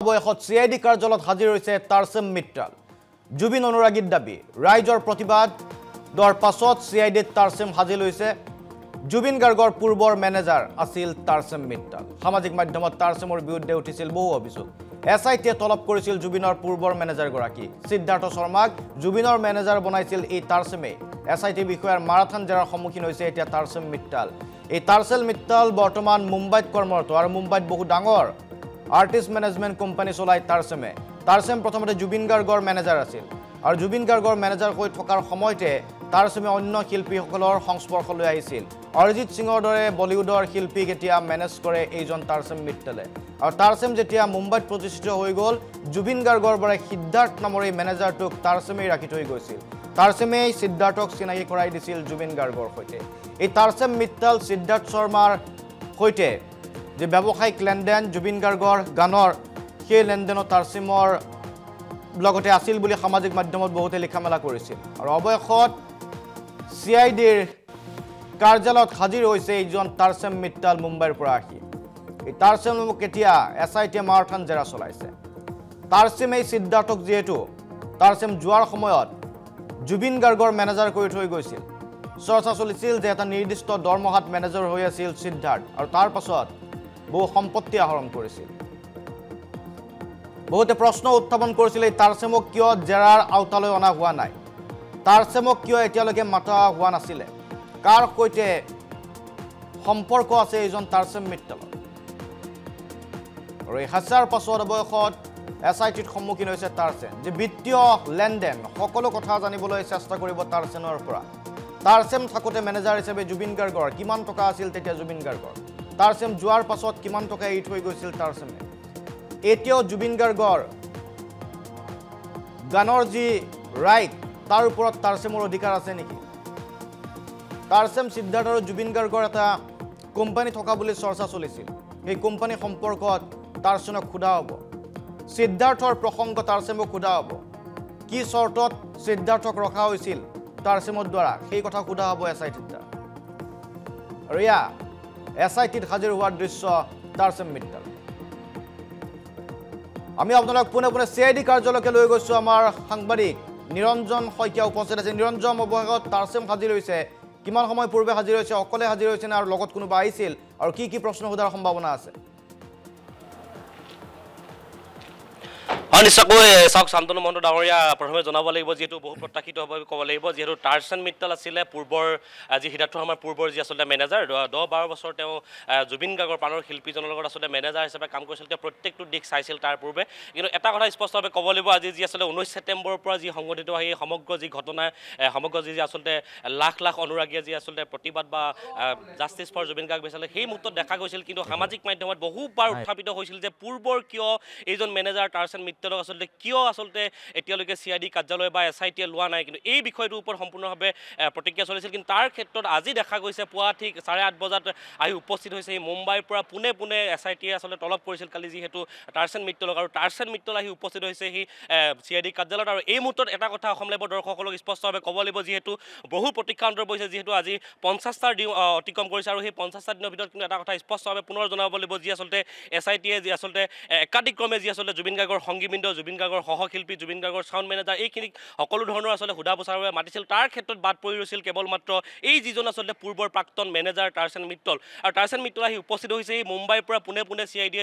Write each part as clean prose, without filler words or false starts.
বয়সত CID কাৰ্যালয়ত হাজিৰ হৈছে তাৰছেম মিত্তাল জুবিন অনুৰাগীৰ দাবী ৰাইজৰ প্ৰতিবাদৰ পাছত CID তাৰছেম হাজিৰ হৈছে জুবিন গাৰ্গৰ পূৰ্বৰ মেনেজাৰ আছিল তাৰছেম মিত্তাল সামাজিক মাধ্যমত তাৰছেমৰ বিৰুদ্ধে উঠিছিল বহু অভিযোগ SIT তলব কৰিছিল জুবিনৰ পূৰ্বৰ মেনেজাৰ গৰাকী সিদ্ধাৰ্থ শৰ্মাক জুবিনৰ মেনেজাৰ বনাইছিল এই তাৰছেমে SIT বিষয়ৰ মাৰাথান জেৰাৰ সন্মুখীন হৈছে এতিয়া তাৰছেম মিত্তাল এই তাৰছেম মিত্তাল বৰ্তমান মুম্বাইত কৰ্মৰত আৰু মুম্বাইত বহু ডাঙৰ আৰ্টিষ্ট মেনেজমেন্ট কোম্পানী চলাই তাৰছেম প্ৰথমতে জুবিন গাৰ্গৰ মেনেজাৰ আছিল আৰু জুবিন গাৰ্গৰ মেনেজাৰ হৈ থকাৰ সময়তে তাৰছেমে অন্য শিল্পীসকলৰ সংস্পৰ্শলৈ আহিছিল অৰিজিত সিঙৰ দৰে বলিউডৰ শিল্পীক এতিয়া মেনেজ কৰে এইজন তাৰছেম মিত্তালে আৰু তাৰছেম যেতিয়া মুম্বাইত প্ৰতিষ্ঠিত হৈ গ'ল জুবিন গাৰ্গৰ পৰা সিদ্ধাৰ্থ নামৰ এই মেনেজাৰটোক তাৰছেমেই ৰাখি থৈ গৈছিল তাৰছেমেই সিদ্ধাৰ্থক চিনাকি কৰাই দিছিল জুবিন গাৰ্গৰ সৈতে এই তাৰছেম মিত্তাল সিদ্ধাৰ্থ শৰ্মাৰ সৈতে যে ব্যৱসায়িক লেনদেন জুবিন গাৰ্গৰ গানৰ সেই লেনদেনত তাৰছেমৰ লগতে আছিল বুলি সামাজিক মাধ্যমত বহুতে লিখা মেলা কৰিছিল আৰু অৱশেষত CIDৰ কাৰ্যালয়ত হাজিৰ হৈছে এইজন তাৰছেম মিত্তাল মুম্বাইৰ পৰা আহি এই তাৰছেমক এতিয়া SIT মাৰাথান জেৰা চলাইছে তাৰছেমেই সিদ্ধাৰ্থক যিহেতু তাৰছেম যোৱাৰ সময়ত জুবিন গাৰ্গৰ মেনেজাৰ কৰি থৈ গৈছিল চৰ্চা চলিছিল যে এটা নিৰ্দিষ্ট দৰমহাত মেনেজাৰ হৈ আছিল সিদ্ধাৰ্থ আৰু তাৰ পাছত বহু সম্পত্তি আহৰণ কৰিছিল বহুতে প্ৰশ্ন উত্থাপন কৰিছিল এই তাৰছেমক কিয় জেৰাৰ আওতালৈ অনা হোৱা নাই তাৰছেমক কিয় এতিয়ালৈকে মাতা হোৱা নাছিল কাৰ সৈতে সম্পৰ্ক আছে এইজন তাৰছেম মিত্তালৰ আৰু এই হাজাৰ পাছত অৱশেষত SITৰ সন্মুখীন হৈছে তাৰছেম যে বিত্তীয় লেনদেন সকলো কথা জানিবলৈ চেষ্টা কৰিব তাৰছেমৰ পৰা তাৰছেম থাকোতে মেনেজাৰ হিচাপে জুবিন গাৰ্গৰ কিমান টকা আছিল তেতিয়া জুবিন গাৰ্গৰ তাৰছেম যোৱাৰ পাছত কিমান টকা এৰি থৈ গৈছিল তাৰছেমে এতিয়াও জুবিন গাৰ্গৰ গানৰ যি ৰাইট তাৰ ওপৰত তাৰছেমৰ অধিকাৰ আছে নেকি তাৰছেম সিদ্ধাৰ্থ আৰু জুবিন গাৰ্গৰ এটা কোম্পানী থকা বুলি চৰ্চা চলিছিল এই কোম্পানী সম্পৰ্কত তাৰছেমক খুদা হ'ব সিদ্ধাৰ্থৰ প্ৰসংগ তাৰছেমক খুদা হ'ব কি চৰ্তত সিদ্ধাৰ্থক ৰখা হৈছিল তাৰছেমৰ দ্বাৰা সেই কথা খুদা হ'ব SITৰ দ্বাৰা আৰু ইয়া SITত হাজিৰ হোৱাৰ দৃশ্য তাৰছেম মিত্তাল আমি আপোনালোক পুনে CID কাৰ্যালয়কে লৈ গৈছো আমাৰ সাংবাদিক নিৰঞ্জন শইকীয়া উপস্থিত আছে নিৰঞ্জন অৱশেষত তাৰছেম হাজিৰ হৈছে কিমান সময় পূৰ্বে হাজিৰ হৈছে অকলে হাজিৰ হৈছে আৰু লগত কোনোবা আহিছিল আৰু কি প্ৰশ্ন সোধাৰ সম্ভাৱনা আছে নিশ্চয়কৈ চাওক শান্তনু মহন্ত ডাঙৰীয়া প্ৰথমে জনাব লাগিব যেহেতু বহু প্ৰত্যাশিতভাৱে ক'ব লাগিব যেহেতু তাৰছেম মিত্তাল আছিলে পূৰ্বৰ যি সিদ্ধাৰ্থ শৰ্মাৰ পূৰ্বৰ যি আচলতে মেনেজাৰ 10-12 বছৰ তেওঁ জুবিন গাৰ্গৰ প্ৰাণৰ শিল্পীজনৰ লগত আচলতে মেনেজাৰ হিচাপে কাম কৰিছিল তেওঁ প্ৰত্যেকটো দিশ চাইছিল তাৰ পূৰ্বে কিন্তু এটা কথা স্পষ্টভাৱে ক'ব লাগিব আজি যি আচলতে 19 ছেপ্টেম্বৰৰ পৰা যি সংঘটিত হয় এই সমগ্ৰ যি ঘটনা সমগ্ৰ যি আচলতে লাখ লাখ অনুৰাগীয়ে যি আচলতে প্ৰতিবাদ বা জাষ্টিছ ফৰ জুবিন গাৰ্গ বিচাৰিলে সেই মুহূৰ্তত দেখা গৈছিল কিন্তু সামাজিক মাধ্যমত বহুবাৰ উত্থাপিত হৈছিল যে পূৰ্বৰ কিয় এইজন মেনেজাৰ তাৰছেম মিত্তালক আচলতে কিয় আচলতে এতিয়ালৈকে CID কাৰ্যালয় বা SIT লোৱা নাই কিন্তু এই বিষয়টোৰ ওপৰত সম্পূৰ্ণভাৱে প্ৰতিক্ৰিয়া চলিছিল কিন্তু তাৰ ক্ষেত্ৰত আজি দেখা গৈছে পুৱা ঠিক 8:30 বজাত আহি উপস্থিত হৈছে এই মুম্বাইৰ পৰা পুনে SIT আচলতে তলব কৰিছিল কালি যিহেতু তাৰছেম মিত্তালক আৰু তাৰছেম মিত্তাল আহি উপস্থিত হৈছে সেই CID কাৰ্যালয়ত আৰু এই মুহূৰ্তত এটা কথা অসম লাইভৰ দৰ্শকসকলক স্পষ্টভাৱে ক'ব লাগিব যিহেতু বহু প্ৰতীক্ষা অন্তৰ পৰিছে যিহেতু আজি 50টা দিন অতিক্ৰম কৰিছে আৰু সেই 50টা দিনৰ ভিতৰত কিন্তু এটা কথা স্পষ্টভাৱে পুনৰ জনাব লাগিব যি আচলতে SIT যি আচলতে একাধিক্ৰমে যি আচলতে জুবিন গাৰ্গৰ সংগীবৃন্দ জুবিন গাৰ্গৰ সহশিল্পী জুবিন গাৰ্গৰ সাউণ্ড মেনেজাৰ এইখিনি সকলো ধৰণৰ আচলতে সোধা পোছাৰ বাবে মাতিছিল তাৰ ক্ষেত্ৰত বাদ পৰি ৰৈছিল কেৱল মাত্ৰ এই যিজন আচলতে পূৰ্বৰ প্ৰাক্তন মেনেজাৰ তাৰছেম মিত্তাল আৰু তাৰছেম মিত্তাল আহি উপস্থিত হৈছে এই মুম্বাইৰ পৰা পুনে CID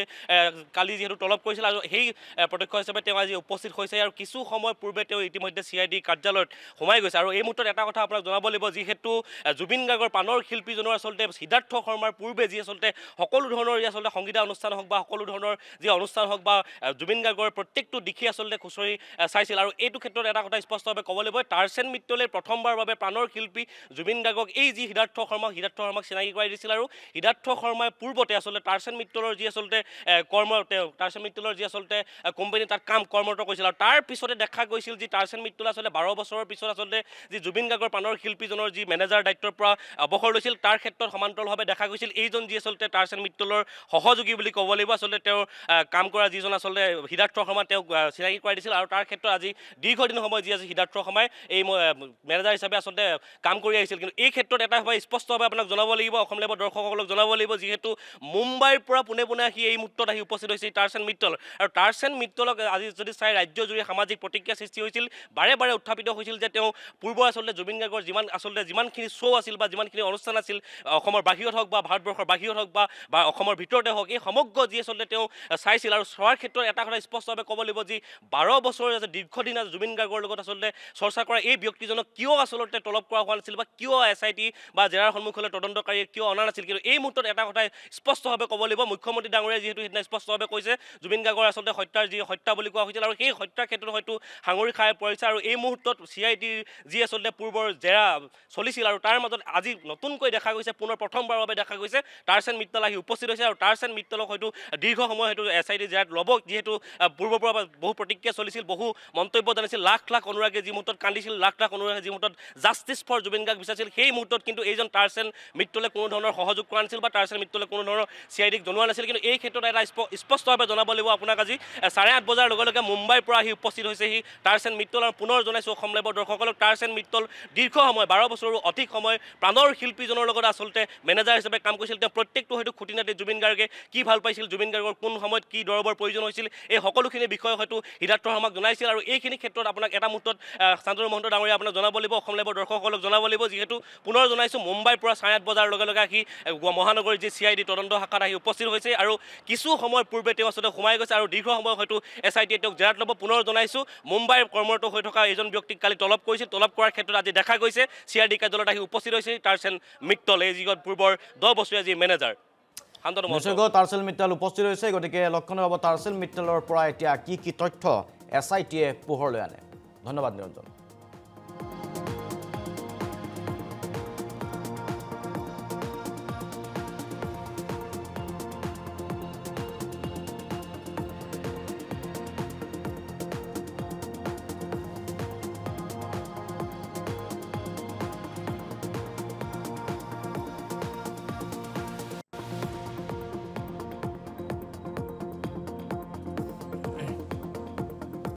কালি যিহেতু তলব কৰিছিল আৰু সেই প্ৰত্যক্ষ হিচাপে তেওঁ আজি উপস্থিত হৈছে আৰু কিছু সময় পূৰ্বে তেওঁ ইতিমধ্যে CID কাৰ্যালয়ত সোমাই গৈছে আৰু এই মুহূৰ্তত এটা কথা আপোনাক জনাব লাগিব যিহেতু জুবিন গাৰ্গৰ প্ৰাণৰ শিল্পীজনৰ আচলতে সিদ্ধাৰ্থ শৰ্মাৰ পূৰ্বে যি আচলতে সকলো ধৰণৰ আচলতে সংগীত অনুষ্ঠান হওক বা সকলো ধৰণৰ যি অনুষ্ঠান হওক বা জুবিন গাৰ্গৰ প্ৰত্যেকটো দিশে আচলতে খুচৰি চাইছিল আৰু এইটো ক্ষেত্ৰত এটা কথা স্পষ্টভাৱে ক'ব লাগিব তাৰছেম মিত্তালে প্ৰথমবাৰৰ বাবে প্ৰাণৰ শিল্পী জুবিন গাৰ্গক এই যি সিদ্ধাৰ্থ শৰ্মাক চিনাকি কৰাই দিছিল আৰু সিদ্ধাৰ্থ শৰ্মাই পূৰ্বতে আচলতে তাৰছেম মিত্তালৰ যি আচলতে তাৰছেম মিত্তালৰ যি আচলতে কোম্পানী তাত কৰ্মৰত কৰিছিল আৰু তাৰ পিছতে দেখা গৈছিল যি তাৰছেম মিত্তালে আচলতে 12 বছৰৰ পিছত আচলতে যি জুবিন গাৰ্গৰ প্ৰাণৰ শিল্পীজনৰ যি মেনেজাৰ দায়িত্বৰ পৰা অৱসৰ লৈছিল তাৰ ক্ষেত্ৰত সমান্তৰালভাৱে দেখা গৈছিল এইজন যি আচলতে তাৰছেম মিত্তালৰ সহযোগী বুলি ক'ব লাগিব আচলতে তেওঁৰ কাম কৰা যিজন আচলতে সিদ্ধাৰ্থ শৰ্মা তেওঁক চিনাকি কৰাই দিছিল আৰু তাৰ ক্ষেত্ৰত আজি দীৰ্ঘদিন সময় যি আছে সিদ্ধাৰ্থ শৰ্মাই এই মেনেজাৰ হিচাপে আচলতে কাম কৰি আহিছিল। কিন্তু এই ক্ষেত্ৰত এটা স্পষ্টভাৱে আপোনাক জনাব লাগিব, অসম লাইভৰ দৰ্শকসকলক জনাব লাগিব, যিহেতু মুম্বাইৰ পৰা পোনে পোনে আহি এই মুহূৰ্তত আহি উপস্থিত হৈছে টাৰ্চেন মিটল। আৰু টাৰ্চেন মিটলক আজি যদি চাই ৰাজ্যজুৰি সামাজিক প্ৰতিক্ৰিয়া সৃষ্টি হৈছিল, বাৰে বাৰে উত্থাপিত হৈছিল যে তেওঁ পূৰ্বৰ আচলতে জুবিন গাৰ্গৰ যিমানখিনি শ্ব' আছিল বা যিমানখিনি অনুষ্ঠান আছিল অসমৰ বাহিৰত হওক বা ভাৰতবৰ্ষৰ বাহিৰত হওক বা অসমৰ ভিতৰতে হওক, এই সমগ্ৰ যি আচলতে তেওঁ চাইছিল। আৰু চোৱাৰ ক্ষেত্ৰত এটা কথা স্পষ্টভাৱে ক'ব লাগিব, যি 12 বছৰ দীৰ্ঘদিন জুবিন গাৰ্গৰ লগত আচলতে চৰ্চা কৰা এই ব্যক্তিজনক কিয় আচলতে তলব কৰা হোৱা নাছিল বা কিয় SIT বা জেৰাৰ সন্মুখলৈ তদন্তকাৰীয়ে কিয় অনা নাছিল। কিন্তু এই মুহূৰ্তত এটা কথা স্পষ্টভাৱে ক'ব লাগিব, মুখ্যমন্ত্ৰী ডাঙৰীয়াই যিহেতু সেইদিনা স্পষ্টভাৱে কৈছে জুবিন গাৰ্গৰ আচলতে হত্যা বুলি কোৱা হৈছিল আৰু সেই হত্যাৰ ক্ষেত্ৰত হয়তো সাঙুৰি খাই পৰিছে। আৰু এই মুহূৰ্তত CIDৰ যি আচলতে পূৰ্বৰ জেৰা চলিছিল আৰু তাৰ মাজত আজি নতুনকৈ দেখা গৈছে, পুনৰ প্ৰথমবাৰৰ বাবে দেখা গৈছে টাৰ্চেন মিটল আহি উপস্থিত হৈছে। আৰু টাৰ্চেন মিটলক হয়তো দীৰ্ঘ সময় হয়তো SID জেৰাত ল'ব, যিহেতু পূৰ্বৰ পৰা বহু প্ৰতিক্ৰিয়া চলিছিল, বহু মন্তব্য জানিছিল, লাখ লাখ অনুৰাগীয়ে যি মুহূৰ্তত কান্দিছিল, লাখ লাখ অনুৰাগীয়ে যি মুহূৰ্তত জাষ্টিছ ফৰ জুবিন গাৰ্গ বিচাৰিছিল, সেই মুহূৰ্তত কিন্তু এইজন টাৰ্চেন মিটলে কোনো ধৰণৰ সহযোগ কৰা নাছিল বা টাৰ্চেন মিটলে কোনো ধৰণৰ CIDক জনোৱা নাছিল। কিন্তু এই ক্ষেত্ৰত এটা স্পষ্টভাৱে জনাব লাগিব আপোনাক, আজি 8:30 বজাৰ লগে লগে মুম্বাইৰ পৰা আহি উপস্থিত হৈছে সি টাৰ্চেন মিটল। আৰু পুনৰ জনাইছোঁ অসম লাইভৰ দৰ্শকসকলক, টাৰ্চেন মিটল দীৰ্ঘ সময় 12 বছৰো অধিক সময় প্ৰাণৰ শিল্পীজনৰ লগত আচলতে মেনেজাৰ হিচাপে কাম কৰিছিল। তেওঁ প্ৰত্যেকটো হয়তো খুঁটিনাটি জুবিন গাৰ্গে কি ভাল পাইছিল, জুবিন গাৰ্গৰ কোন সময়ত কি দৰবৰ প্ৰয়োজন হৈছিল, এই সকলোখিনি বিষয়ে হয়তো সিদ্ধাৰ্থ শৰ্মাক জনাইছিল। আৰু এইখিনি ক্ষেত্ৰত আপোনাক এটা মুহূৰ্তত শান্তনু মহন্ত ডাঙৰীয়া আপোনাক জনাব লাগিব, অসম লাইভৰ দৰ্শকসকলক জনাব লাগিব, যিহেতু পুনৰ জনাইছোঁ মুম্বাইৰ পৰা 8:30 বজাৰ লগে লগে আহি মহানগৰীৰ যি CID তদন্ত শাখাত আহি উপস্থিত হৈছে আৰু কিছু সময় পূৰ্বে তেওঁ আচলতে সোমাই গৈছে আৰু দীৰ্ঘ সময় হয়তো SIDয়ে তেওঁক জেৰাত ল'ব। পুনৰ জনাইছোঁ মুম্বাইৰ কৰ্মৰত হৈ থকা এইজন ব্যক্তিক কালি তলব কৰিছিল, তলব কৰাৰ ক্ষেত্ৰত আজি দেখা গৈছে CID কাৰ্যালয়ত আহি উপস্থিত হৈছে টাৰ্চেন মিটল, এই যিখন পূৰ্বৰ 10 বছৰীয়া যি মেনেজাৰ। টাৰ্চেন মিটল উপস্থিত হৈছে, গতিকে লক্ষণীয় হ'ব টাৰ্চেন মিটলৰ পৰা এতিয়া কি তথ্য SITয়ে পোহৰলৈ আনে। ধন্যবাদ নিৰঞ্জন।